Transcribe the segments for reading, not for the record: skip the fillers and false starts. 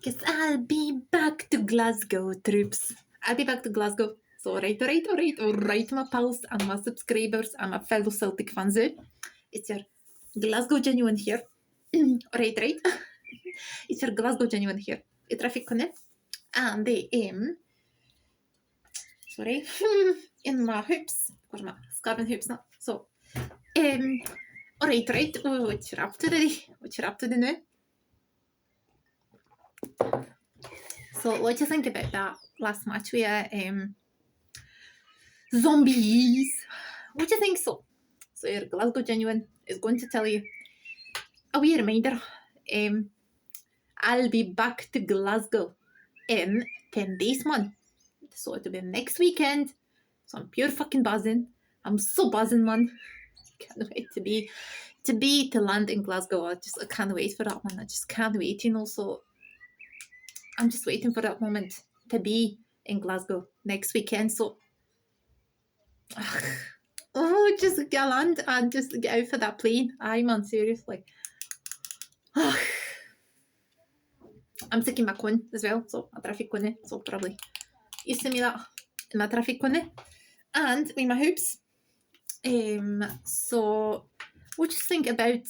Because I'll be back to Glasgow, troops. I'll be back to Glasgow. So, all right, my pals and my subscribers and my fellow Celtic fans. It's your Glasgow genuine here. Right. It's your Glasgow genuine here. I traffic connect. And I am, sorry, in my hoops. Of course, my scarving hoops now. So, all right. What you're up to today now? So, what do you think about that last match with zombies? What do you think so? So, your Glasgow Genuine is going to tell you a wee reminder. I'll be back to Glasgow in 10 days, man. So, it'll be next weekend. So, I'm pure fucking buzzing. I'm so buzzing, man. Can't wait to land in Glasgow. I can't wait for that, man. I just can't wait, So, I'm just waiting for that moment to be in Glasgow next weekend. So, just get land and just get out for that plane. Aye, man, seriously. I'm taking my con as well, so a traffic con. So probably you see me that in my traffic con. And with my hoops. So what do you think about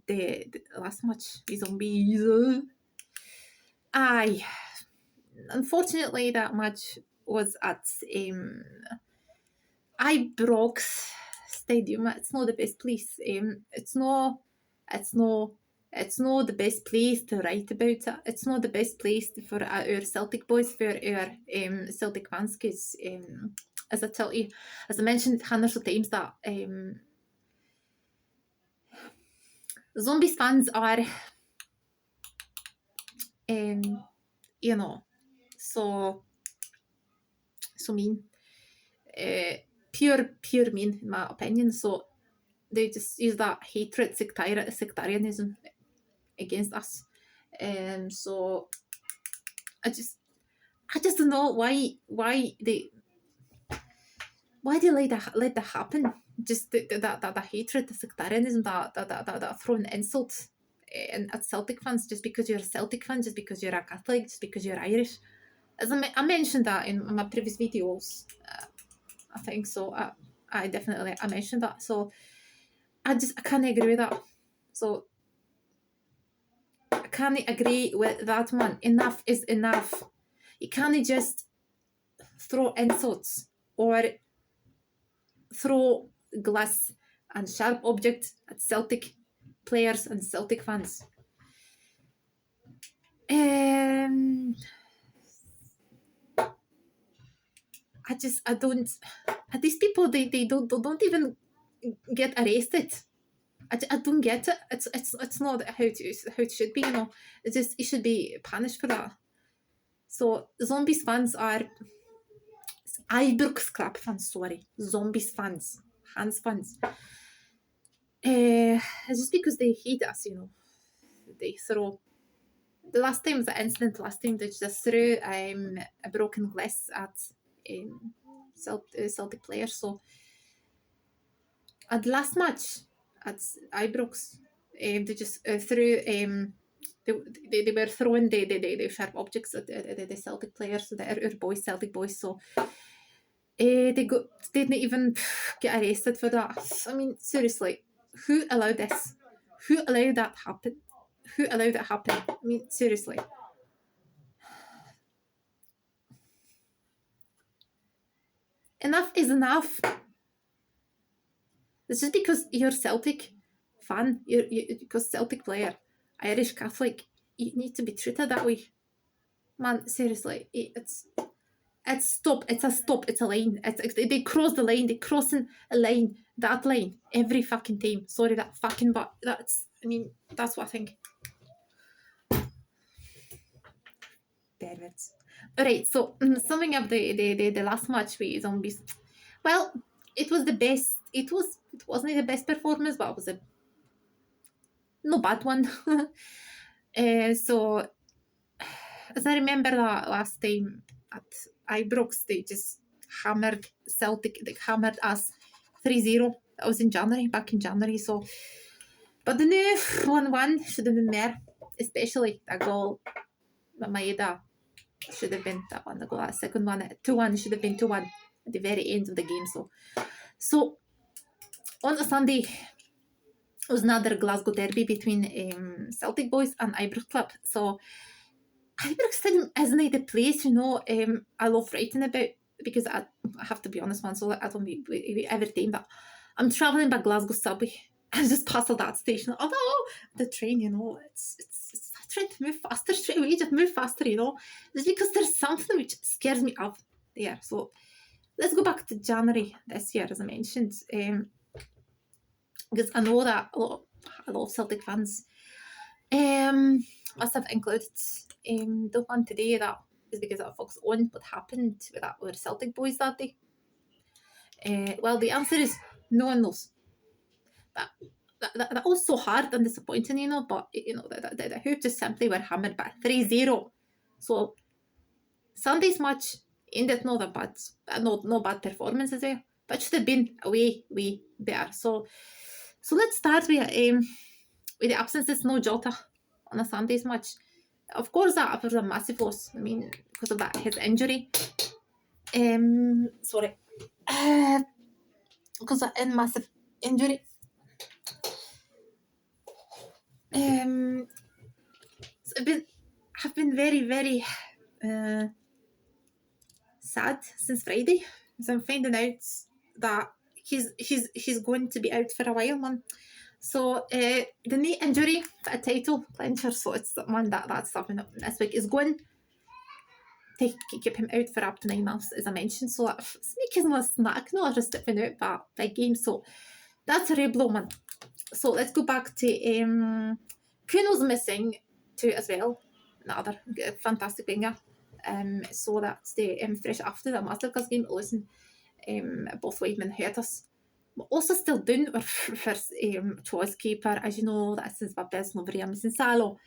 the last match with zombies? Aye. Unfortunately, that match was at Ibrox Stadium. It's not the best place. It's not the best place to write about it. It's not the best place for our Celtic boys, for our Celtic fans, because as I mentioned hundreds of times, that Zombies fans are so mean. Pure mean, in my opinion. So they just use that hatred, sectarianism against us. So I just don't know why they let that happen. Just that hatred, the sectarianism, that throwing insults at Celtic fans just because you're a Celtic fan, just because you're a Catholic, just because you're Irish. As I mentioned that in my previous videos, I think so. I definitely mentioned that. So I can't agree with that. So I can't agree with that, man. Enough is enough. You can't just throw insults or throw glass and sharp objects at Celtic players and Celtic fans. I don't. These people, they don't even get arrested. I don't get it. It's not how it should be. It's just it should be punished for that. So Zombies fans are Ibrox crap fans. Sorry, Zombies fans, Hans fans. It's just because they hate us. They throw. The last time was the incident. Last time they just threw a broken glass at Celtic players. So at the last match at Ibrox, they just threw. They were throwing the sharp objects at the Celtic players, our Celtic boys. So they didn't even get arrested for that. I mean, seriously, who allowed this? Who allowed that happen? Who allowed it happen? I mean, seriously. Enough is enough. It's just because you're Celtic fan, because Celtic player, Irish Catholic, you need to be treated that way. Man, seriously, it's stop. It's a stop. It's a line. They cross the line. They crossing a line. That line every fucking time. Sorry, that fucking but that's. I mean, that's what I think. Perverts. Alright, so summing up the last match with Zombies. Well, it was the best. It wasn't the best performance, but it was a no bad one. So as I remember that last time at Ibrox, they just hammered Celtic. They hammered us 3-0. That was back in January. So, but the new 1-1 should have been more, especially that goal Maeda should have been that one. The goal, that second one, 2-1 should have been 2-1 at the very end of the game. So on a Sunday, it was another Glasgow derby between Celtic boys and Ibrox club. So Ibrox Stadium isn't the place, I love writing about, because I have to be honest, man, so I don't be every time that I'm travelling by Glasgow subway, I just pass that station. Although the train, it's trying to move faster straight away, just move faster, It's because there's something which scares me up there. So let's go back to January this year, as I mentioned, because I know that a lot of Celtic fans must have included the one today that is because I focus on what happened with Celtic boys that day. Well, the answer is no one knows. That was so hard and disappointing, but the Hoop just simply were hammered by 3-0. So Sunday's match ended not a bad, no bad performance as well, but should have been way better. So let's start with the absences. No Jota on a Sunday's match. Of course, that was a massive loss. I mean, because of that, his injury. Sorry. Because of a massive injury. So I've been very sad since Friday. So I'm finding out that he's going to be out for a while, man. So the knee injury, a title clincher, so it's one that's something up this week is going to keep him out for up to 9 months, as I mentioned. So it's making no snack, no, just stepping out but big game. So that's a real blow, man. So let's go back to Kuno's missing too as well. Another fantastic winger. So that's the fresh after the Masterclass game. Listen, both Weidman hurt us. We're also still doing our first choice keeper. As you know, that since my best over here, missing Salo.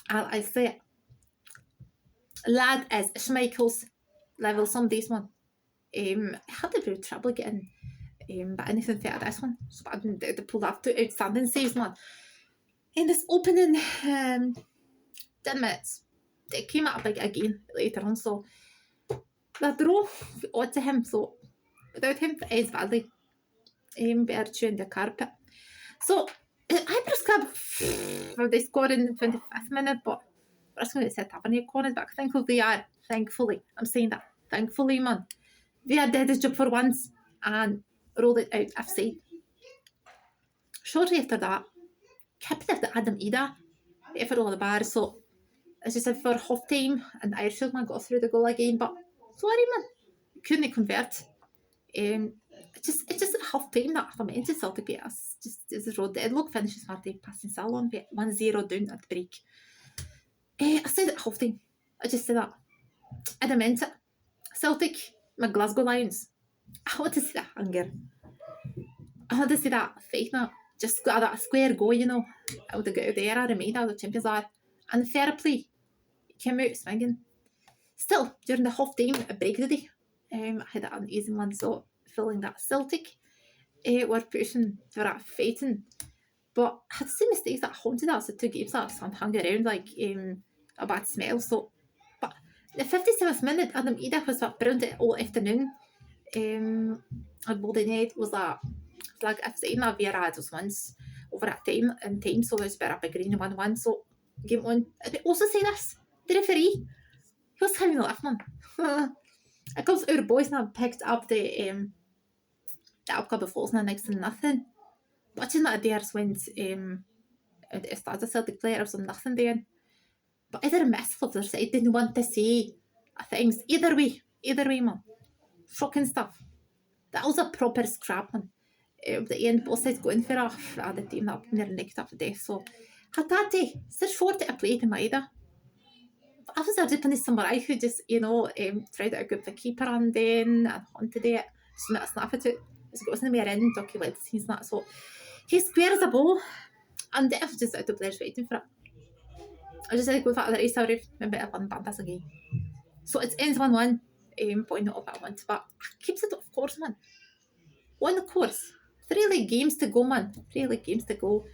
I say, lad is Schmeichel's level some days, man. Had a bit of trouble getting but anything for this one. So they pulled off 2 outstanding saves, man. In this opening 10 minutes, they came out big again later on. So the draw odd to him. So without him, it is badly better chewing the carpet. So Ibrox Club, well, they scored in the 25th minute, but we're just going to set up in your corners back. Thankfully, I'm saying that, thankfully, man. They are did his job for once and rolled it out offside. Shortly after that, kept it to Adam Ida for all the bars. So as I said, for half time, and Irishfield man got through the goal again, but sorry, man, couldn't convert. It's just at half time that I meant to Celtic beat us. Just as a road deadlock finishes Marty passing Salon, 1-0 down at the break. I said at half time. I just said that. And I meant it. Celtic, my Glasgow Lions. I want to see that hunger. I want to see that faith now. Just got that square go, I would have got out there, I remained as the champions are. And fair play. Came out swinging. Still, during the half time, a break today, I had an easy one, so feeling that Celtic were pushing for that fighting. But I had the same mistakes that haunted us, the 2 games that I'm hanging around like a bad smell. So, but the 57th minute, Adam Ida was brilliant all afternoon. At Bolden Head was that like I've seen that Vera was once over that time, so it was better up a green 1-1. So game on. I also say this, the referee, he was having a laugh, man. It comes our boys now picked up the outcome of falls now next to nothing. Watching that there's when it started Celtic players and nothing there. But either a mess of their side didn't want to say things. Either way, man. Shocking stuff. That was a proper scrap, man. At the end, both sides going for the team that nearly nicked up to death. So, Hatate, such short to a play to Maida. I was a Japanese samurai who just, tried to outgroup the keeper and then and hunted it. Just met a snap at it. It's got something in, talking about the scenes that. So, he squares a ball and it was just out of players waiting for it. I just said, go for the race, sorry, maybe a one band again. So it ends 1-1, point it up at once, but keeps it, of course, man. On the course, 3 league games to go, man. 3 league games to go.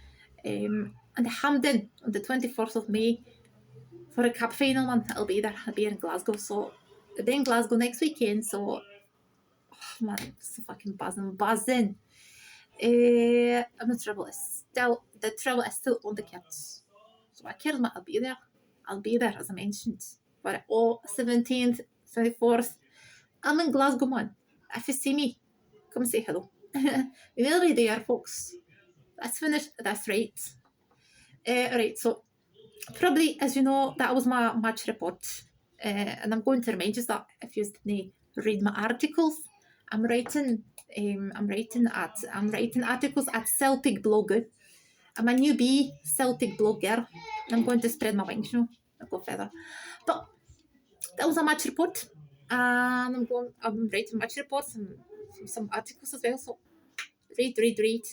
And Hampden on the 24th of May. for a cup final, man. I'll be there. I'll be in Glasgow. So I'll be in Glasgow next weekend. So, man, it's so fucking buzzing. And the trouble is still on the cards. So I care, man. I'll be there. I'll be there, as I mentioned. For 17th, 24th. I'm in Glasgow, man. If you see me, come say hello. We'll be there, folks. That's finished. That's right. Right, so probably, as you know, that was my match report. And I'm going to remind you that if you didn't read my articles, I'm writing articles at Celtic Blogger. I'm a newbie Celtic blogger. I'm going to spread my wings, I'll go further. But that was a match report. And I'm writing match reports and some articles as well. So read,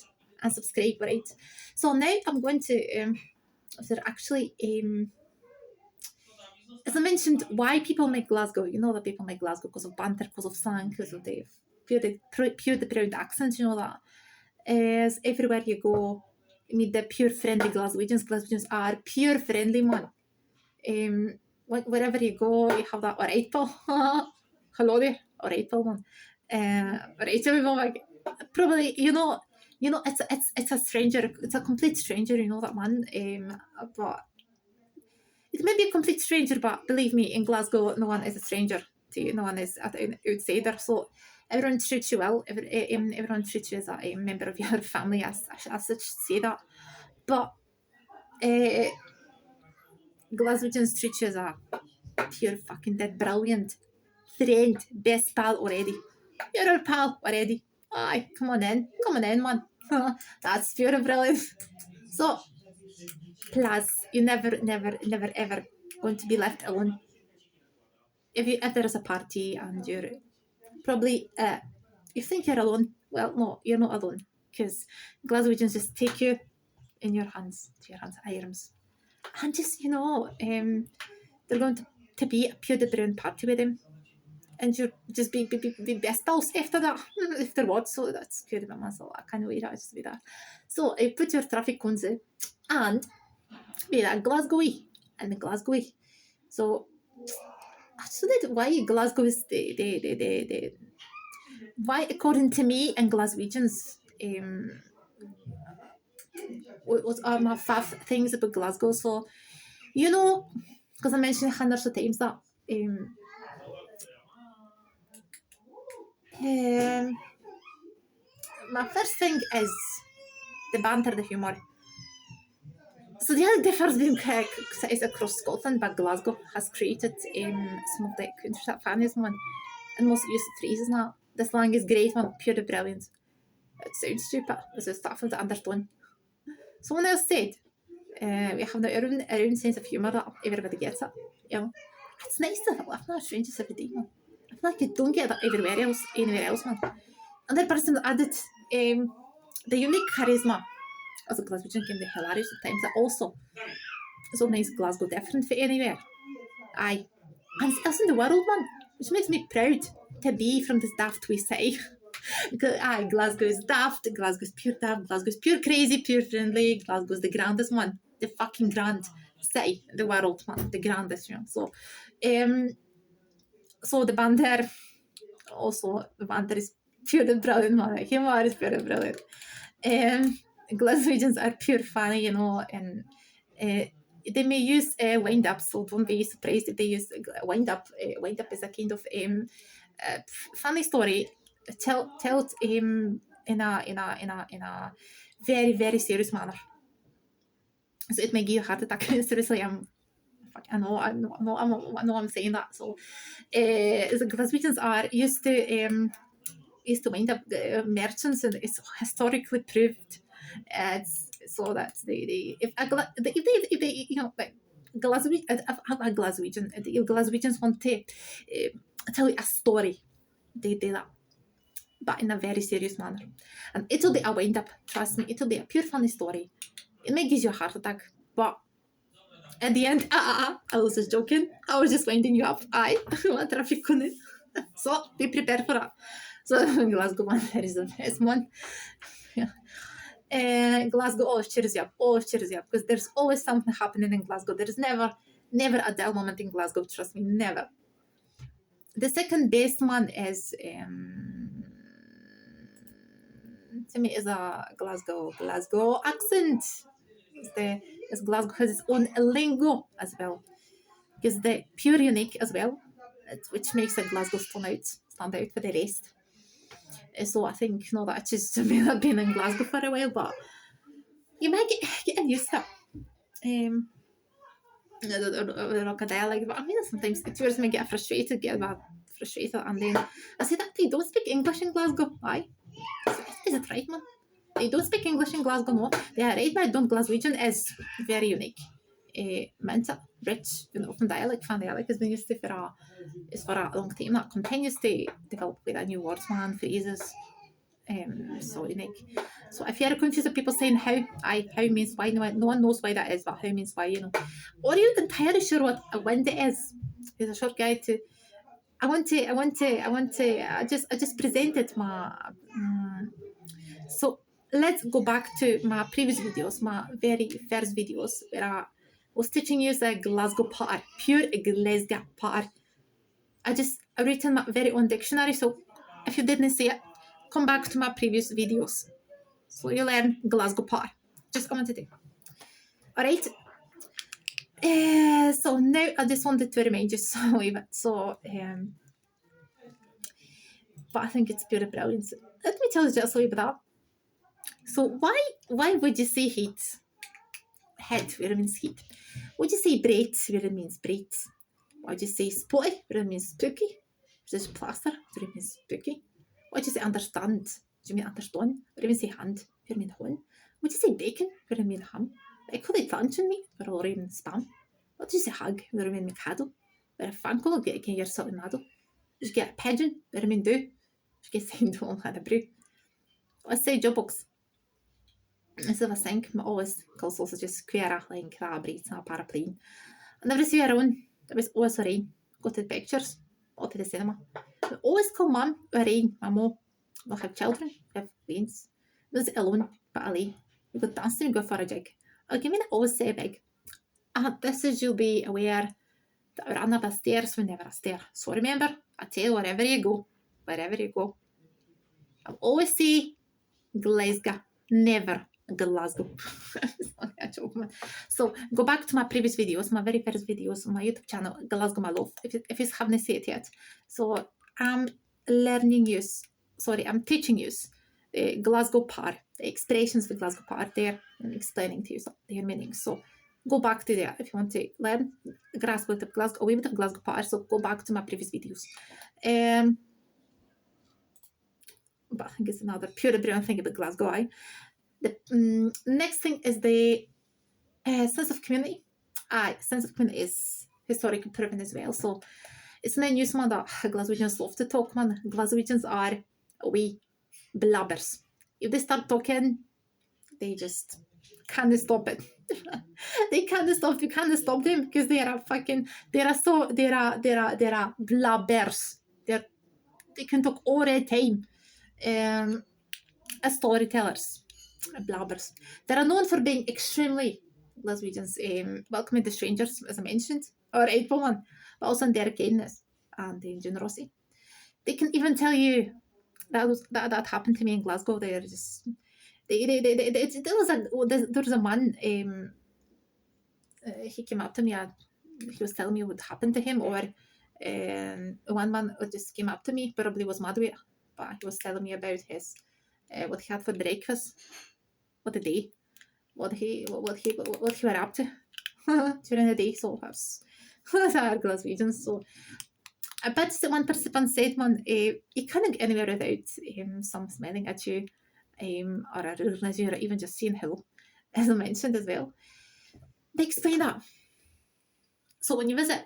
and subscribe, right? So now I'm going to as I mentioned, why people make Glasgow. You know that people make Glasgow because of banter, because of slang, because of the pure proud accent. You know that. As everywhere you go, you meet the pure friendly Glaswegians. Glaswegians are pure friendly, man. Wherever you go, you have that alright, pal. Hello there, alright, pal, man. Alright, everyone. Like, probably, it's a stranger. It's a complete stranger. You know that, man. But it may be a complete stranger, but believe me, in Glasgow, no one is a stranger to you. No one is an outsider. So everyone treats you well. Everyone treats you as a member of your family, as such. Say that, but Glaswegians treat you as a pure fucking dead brilliant friend, best pal already. You're a pal already. Aye, come on in, man. That's pure brilliant. So, plus, you never, ever going to be left alone. If there is a party and you're probably you think you're alone, well, no, you're not alone, because Glaswegians just take you in your hands, arms, and just they're going to be a pure brown party with them, and you're just be best pals after that, afterwards. So that's good about myself. I can't wait to just be that. So I put your traffic cones in, and be that Glasgowy and the Glasgowy. So that why Glasgow is the why, according to me and Glaswegians, what are my 5 things about Glasgow? So, because I mentioned hundreds of times that my first thing is the banter, the humour. So the other difference between cities across Scotland, but Glasgow has created some of the country funniest one and most used phrases now. The slang is great, man, pure brilliant. It sounds stupid, this is stuff of the undertone. Someone else said, we have our own sense of humour that everybody gets it. It's nice to laugh at strangers every day, man. I feel like you don't get that anywhere else, man. Another person added the unique charisma as a Glaswegian can be hilarious at times. That also is what makes Glasgow different for anywhere. Aye. And it's else in the world, man, which makes me proud to be from this daft wee city. Because Glasgow is daft, Glasgow's pure crazy, pure friendly, Glasgow's the grandest one, the fucking grand city in the world, man, the grandest, So, so the banter is pure and brilliant, man. Humor is pure and brilliant. Glaswegians are pure funny, and they may use wind up, so don't be surprised if they use wind up. Wind up is a kind of funny story, tell in a very, very serious manner. So it may give you a heart attack. Seriously, I know I'm saying that. So the Glaswegians are used to wind up merchants, and it's historically proved. So that if Glaswegians want to tell you a story, they do that, but in a very serious manner, and it'll be a wind up. Trust me, it'll be a pure funny story. It may give you a heart attack, but at the end, I was just joking. I was just winding you up. What traffic couldn't. So be prepared for that. So Glasgow, man, there is the best one. Glasgow always cheers you up, because there's always something happening in Glasgow. There's never Never a dull moment in Glasgow, trust me, never. The second best one is to me is a Glasgow accent. Is Glasgow has its own lingo as well. Because they're pure unique as well, which makes a Glasgow stand out for the rest. So I think that just me not been in Glasgow for a while, but you might get used to it. Like a dialect, but I mean sometimes the tourists may get frustrated, and then I say that they don't speak English in Glasgow. Aye, is it right, man? They don't speak English in Glasgow, no. They are right, but don't Glaswegian is very unique. Mental, rich, from dialect, fan dialect has been used to for a long time. That continues to develop with new words, man, phrases. So unique. So if you're confused with people saying how means why, no one knows why that is, but how means why, or you're not entirely sure what a wind is. There's a short guide to. I just presented my. So let's go back to my previous videos, my very first videos, where I was teaching you the Glasgow part, pure Glasgow part. I've written my very own dictionary, so if you didn't see it, come back to my previous videos. So you learn Glasgow part. Just comment it. Alright. So now I just wanted to remind you some of it. So, but I think it's pure brilliance. Let me tell you just a little bit that. So why would you say heat? Head, where it means heat. Would you say bright, where it means bright? Would you say spotty, where it means spooky? Which is plaster, where it means spooky? Would you say understand? Do you mean understand? Where it means say hand, where it means horn? Would you say bacon, where it means ham? I call it luncheon meat, where it means spam. What do you say hug, where it means mikado? Where a fankle, get your salt and nado. You get a pigeon, where it means do. You get send home had a brew. Let's say job box. Instead of a sink, my always call sausages, queera, like crab, rates, and a paraplane. I never see her own. There was always a rain. Go to the pictures, or to the cinema. I always call mum a rain, my mom. We have children, we have rains. There's alone, but Ali. We go dancing and go for a jig. I'll give me that always say big. This is you'll be aware that we're under the stairs whenever I stare. So remember, I tell you wherever you go, I'll always say Glasgow, never Glasgow. So go back to my previous videos, my very first videos on my YouTube channel, Glasgow My Love, if you haven't seen it yet. So I'm teaching you the Glasgow part, the expressions for Glasgow part there, and explaining to you their meaning. So go back to there if you want to learn grasp with the Glasgow, a wee bit of Glasgow part. So go back to my previous videos. But I think it's another pure brilliant thing about Glasgow. The next thing is the sense of community. Sense of community is historically proven as well. So it's no news, man, that Glaswegians love to talk, man. Glaswegians are wee blabbers. If they start talking, they just can't stop it. They can't stop. You can't stop them because they are blabbers. They can talk all the time. As storytellers, blabbers. They are known for being extremely Glaswegians, welcoming the strangers, as I mentioned, or April one, but also in their kindness and in generosity. They can even tell you that happened to me in Glasgow. They're just there was a man. He came up to me and he was telling me what happened to him, or one man just came up to me, probably was mad with, but he was telling me about his what he had for breakfast, what the day, what he were up to during the day. So that's our Glaswegians. So I bet one participant said, man, you can't get anywhere without some smiling at you, or recognise you, or even just seeing hello, as I mentioned as well. They explain that. So when you visit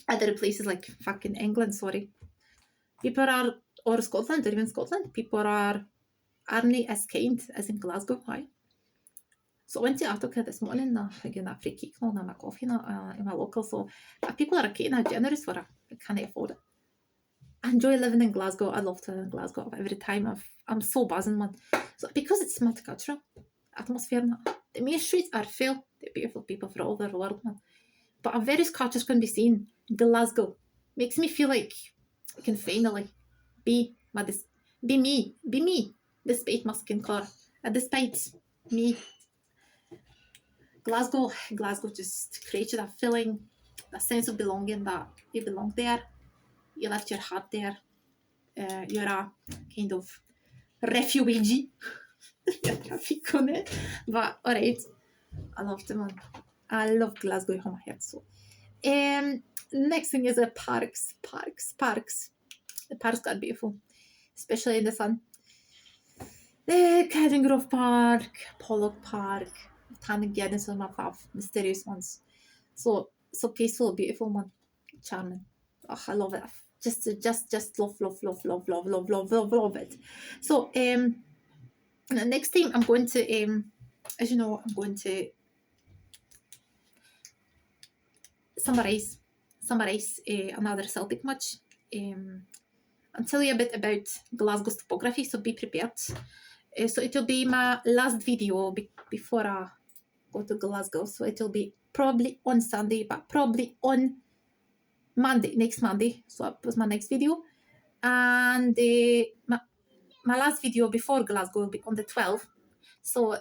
other places like fucking England, people are, or Scotland, or even Scotland, people aren't as kind as in Glasgow, right? So I went to Attica this morning, again, that free cake and my coffee in my local. So people are kind of generous for it. I can't afford it. I enjoy living in Glasgow. I love to live in Glasgow. Every time I'm so buzzing, man. So because it's multicultural atmosphere, the main streets are filled with beautiful people from all over the world, man. But I'm very Scottish going to be saying Glasgow. Makes me feel like I can finally be me, despite my skin colour, despite me. Glasgow just creates that feeling, that sense of belonging, that you belong there, you left your heart there, you're a kind of refugee. Traffic on it, but all right, I love them. I love Glasgow on my head. So, next thing is the parks. The parks are beautiful, especially in the sun. The Cadden Grove Park, Pollock Park, Tanning Gardens are my fav, mysterious ones. So peaceful, beautiful, man, charming. Oh, I love it. Just love it. So next time I'm going to as you know, I'm going to summarize another Celtic match. I'll tell you a bit about Glasgow's topography, so be prepared. So it will be my last video before I go to Glasgow. So it will be probably on Sunday, but probably on Monday, next Monday. So that was my next video. And my last video before Glasgow will be on the 12th. So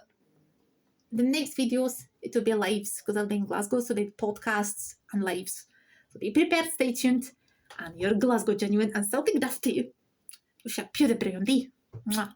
the next videos, it will be lives because I'll be in Glasgow. So the podcasts and lives. So be prepared, stay tuned. And your Glasgow genuine and Celtic Duff to you. Wish you a pure brandy. Mwah.